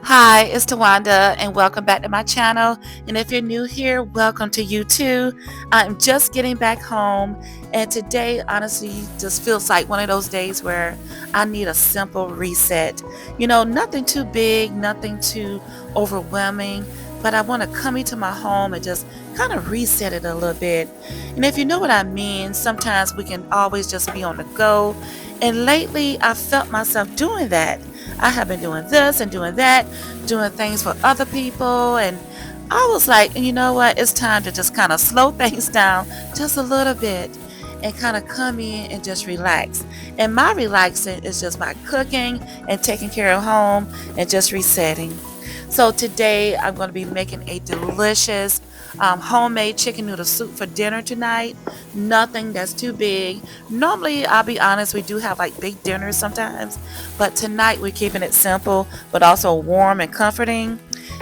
Hi, it's Tawanda, and welcome back to my channel. And if you're new here, welcome to you too. I'm just getting back home, and today honestly just feels like one of those days where I need a simple reset. Nothing too big, nothing too overwhelming, but I want to come into my home and just kind of reset it a little bit. And if you know what I mean, sometimes we can always just be on the go. And lately, I felt myself doing that. I have been doing this and doing that, doing things for other people. And I was like, you know what? It's time to just kind of slow things down just a little bit and kind of come in and just relax. And my relaxing is just by cooking and taking care of home and just resetting. So today I'm going to be making a delicious homemade chicken noodle soup for dinner tonight. Nothing that's too big. Normally, I'll be honest, we do have like big dinners sometimes, but tonight we're keeping it simple but also warm and comforting.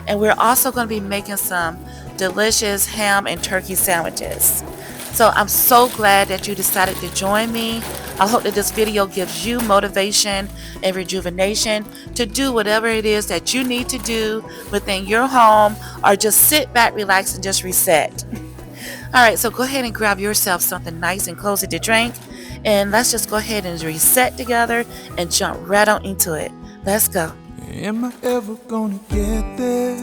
And we're also going to be making some delicious ham and turkey sandwiches. So I'm so glad that you decided to join me. I hope that this video gives you motivation and rejuvenation to do whatever it is that you need to do within your home, or just sit back, relax, and just reset. All right, so go ahead and grab yourself something nice and cozy to drink, and let's just go ahead and reset together and jump right on into it. Let's go. Am I ever gonna get there?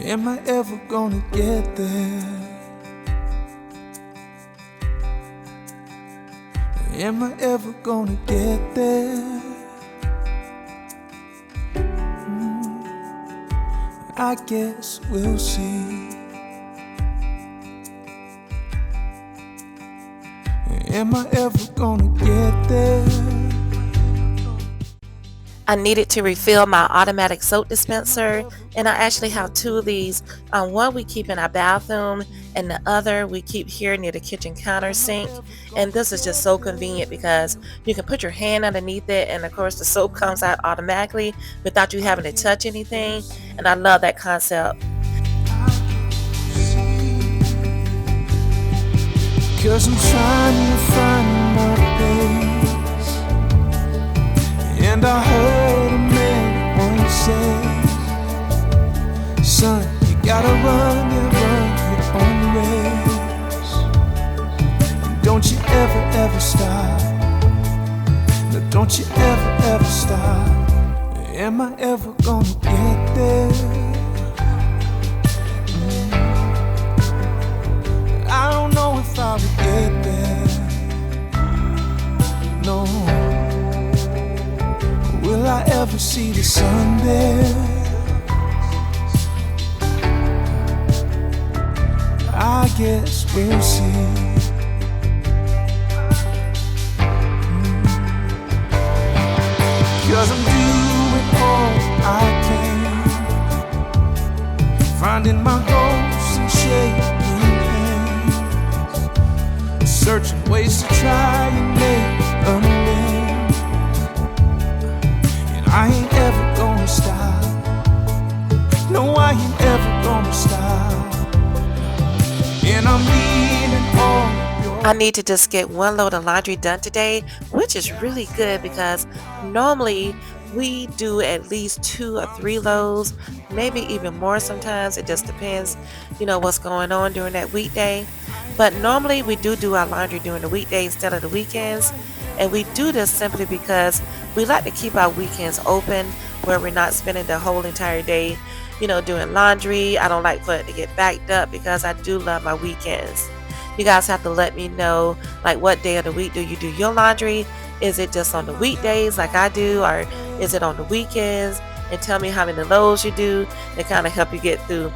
Am I ever gonna get there? Am I ever gonna get there? I guess we'll see. Am I ever gonna get there? I needed to refill my automatic soap dispenser, and I actually have two of these. One we keep in our bathroom, and the other we keep here near the kitchen counter sink. And this is just so convenient because you can put your hand underneath it, and of course the soap comes out automatically without you having to touch anything. And I love that concept. Cause I'm trying to find my place. And I heard a man once say, son, you gotta run your own race. And don't you ever stop. No, don't you ever stop. Am I ever gonna get there? I don't know if I will get there. No. Will I ever see the sun there? I guess we'll see. Cause I'm doing all I can, finding my goals and shaking hands, searching ways to try and make amends. And I ain't ever gonna stop. No, I ain't ever gonna stop. And I'm leaning on. I need to just get one load of laundry done today, which is really good because normally we do at least 2 or 3 loads, maybe even more sometimes. It just depends, what's going on during that weekday. But normally we do our laundry during the weekday instead of the weekends. And we do this simply because we like to keep our weekends open where we're not spending the whole entire day, doing laundry. I don't like for it to get backed up because I do love my weekends. You guys have to let me know, like, what day of the week do you do your laundry? Is it just on the weekdays like I do, or is it on the weekends? and tell me how many loads you do to kind of help you get through.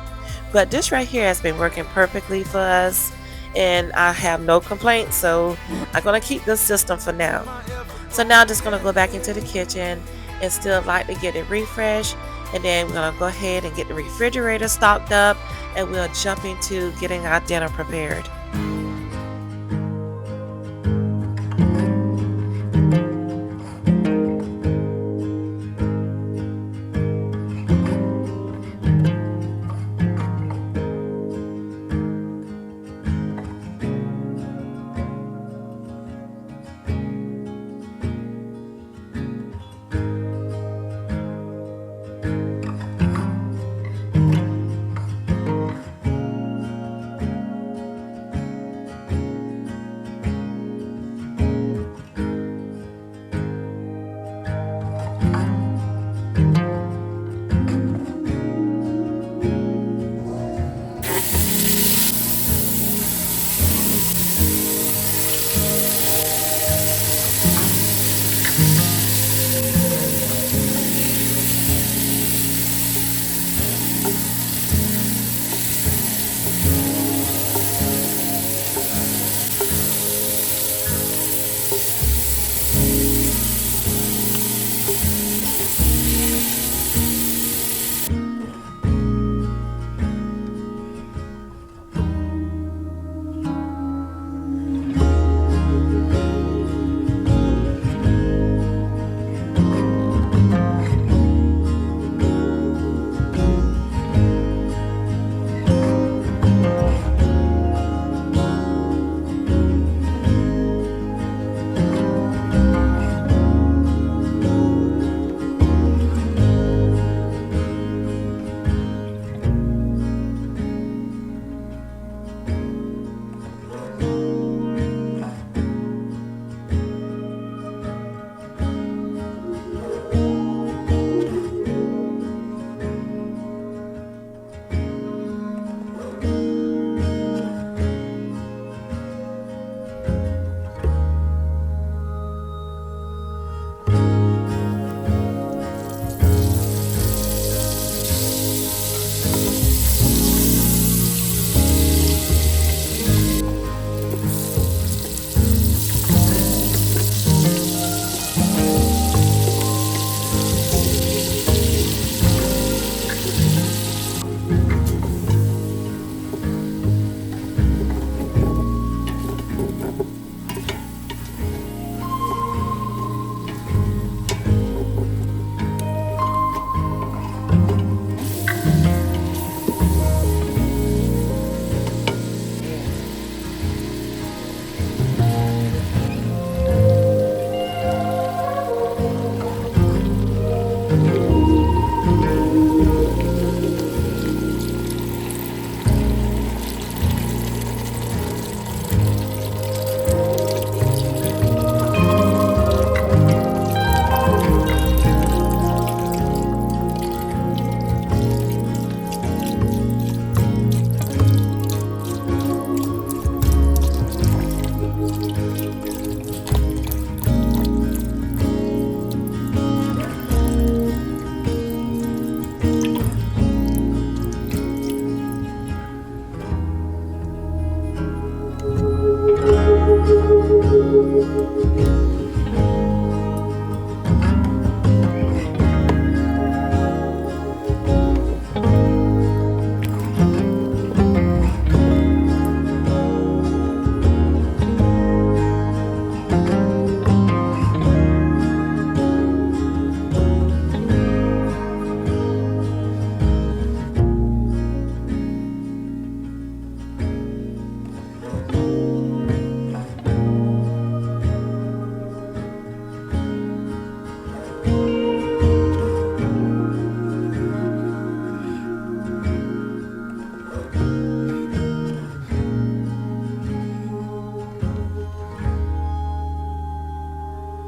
But this right here has been working perfectly for us, and I have no complaints, so I'm going to keep this system for now. So now I'm just going to go back into the kitchen and still lightly get it refreshed, and then we're going to go ahead and get the refrigerator stocked up, and we'll jump into getting our dinner prepared.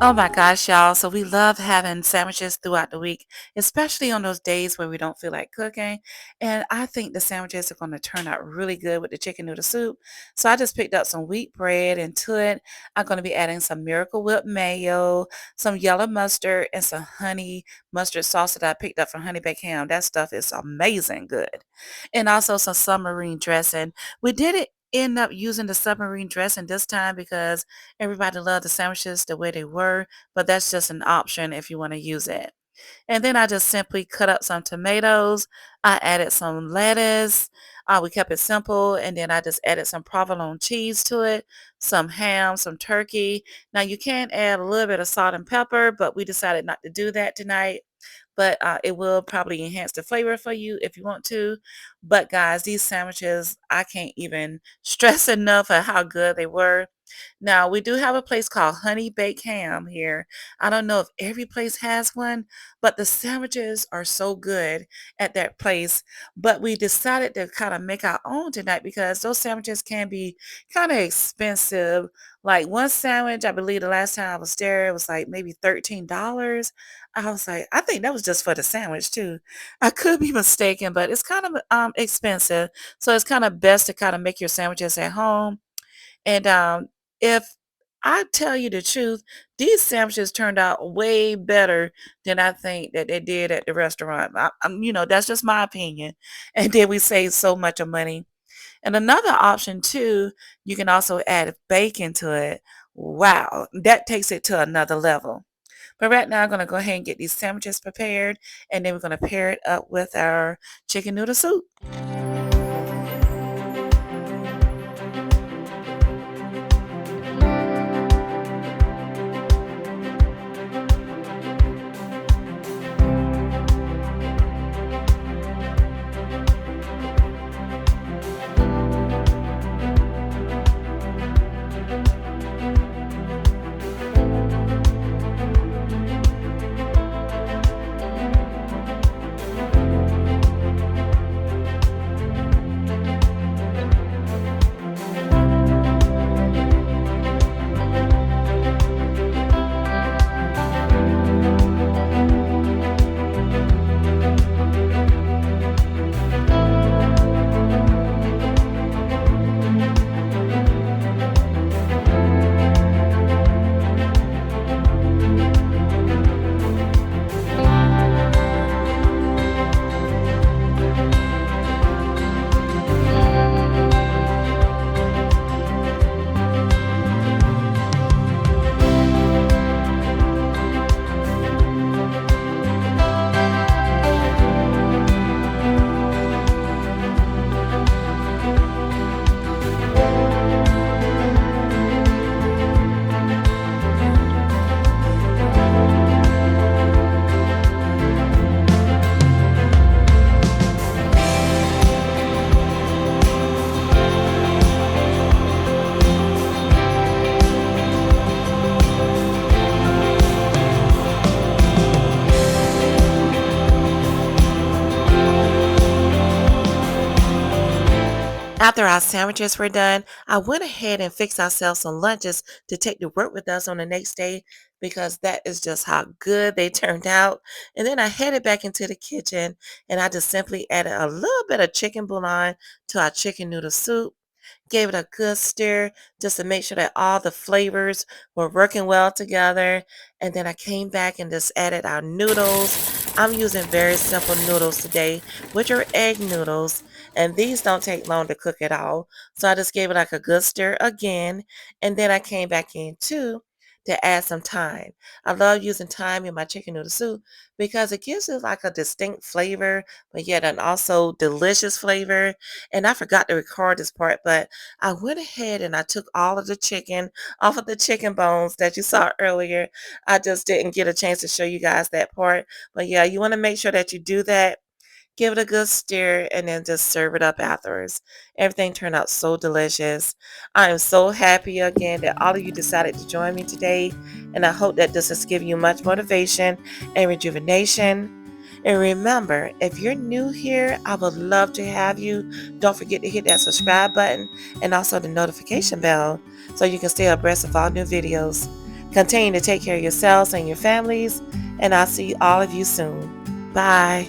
Oh my gosh, y'all. So we love having sandwiches throughout the week, especially on those days where we don't feel like cooking. And I think the sandwiches are going to turn out really good with the chicken noodle soup. So I just picked up some wheat bread, and to it, I'm going to be adding some Miracle Whip mayo, some yellow mustard, and some honey mustard sauce that I picked up from Honey Baked Ham. That stuff is amazing good. And also some submarine dressing. We did it. End up using the submarine dressing this time because everybody loved the sandwiches the way they were, but that's just an option if you want to use it. And then I just simply cut up some tomatoes. I added some lettuce. We kept it simple. And then I just added some provolone cheese to it, some ham, some turkey. Now you can add a little bit of salt and pepper, but we decided not to do that tonight. But it will probably enhance the flavor for you if you want to. But guys, these sandwiches, I can't even stress enough of how good they were. Now, we do have a place called Honey Baked Ham here. I don't know if every place has one, but the sandwiches are so good at that place. But we decided to kind of make our own tonight because those sandwiches can be kind of expensive. Like one sandwich, I believe the last time I was there, it was like maybe $13. I was like, I think that was just for the sandwich too. I could be mistaken, but it's kind of expensive. So it's kind of best to kind of make your sandwiches at home and if I tell you the truth, these sandwiches turned out way better than I think that they did at the restaurant. That's just my opinion. And then we save so much of money. And another option too, you can also add bacon to it. Wow, that takes it to another level. But right now, I'm going to go ahead and get these sandwiches prepared, and then we're going to pair it up with our chicken noodle soup. After our sandwiches were done, I went ahead and fixed ourselves some lunches to take to work with us on the next day because that is just how good they turned out. And then I headed back into the kitchen and I just simply added a little bit of chicken bouillon to our chicken noodle soup. Gave it a good stir just to make sure that all the flavors were working well together. And then I came back and just added our noodles. I'm using very simple noodles today, which are egg noodles. And these don't take long to cook at all. So I just gave it like a good stir again. And then I came back in too to add some thyme. I love using thyme in my chicken noodle soup because it gives it like a distinct flavor, but yet an also delicious flavor. And I forgot to record this part, but I went ahead and I took all of the chicken off of the chicken bones that you saw earlier. I just didn't get a chance to show you guys that part. But yeah, you want to make sure that you do that. Give it a good stir and then just serve it up afterwards. Everything turned out so delicious. I am so happy again that all of you decided to join me today, and I hope that this has given you much motivation and rejuvenation. And remember, if you're new here, I would love to have you. Don't forget to hit that subscribe button and also the notification bell so you can stay abreast of all new videos. Continue to take care of yourselves and your families, and I'll see all of you soon. Bye.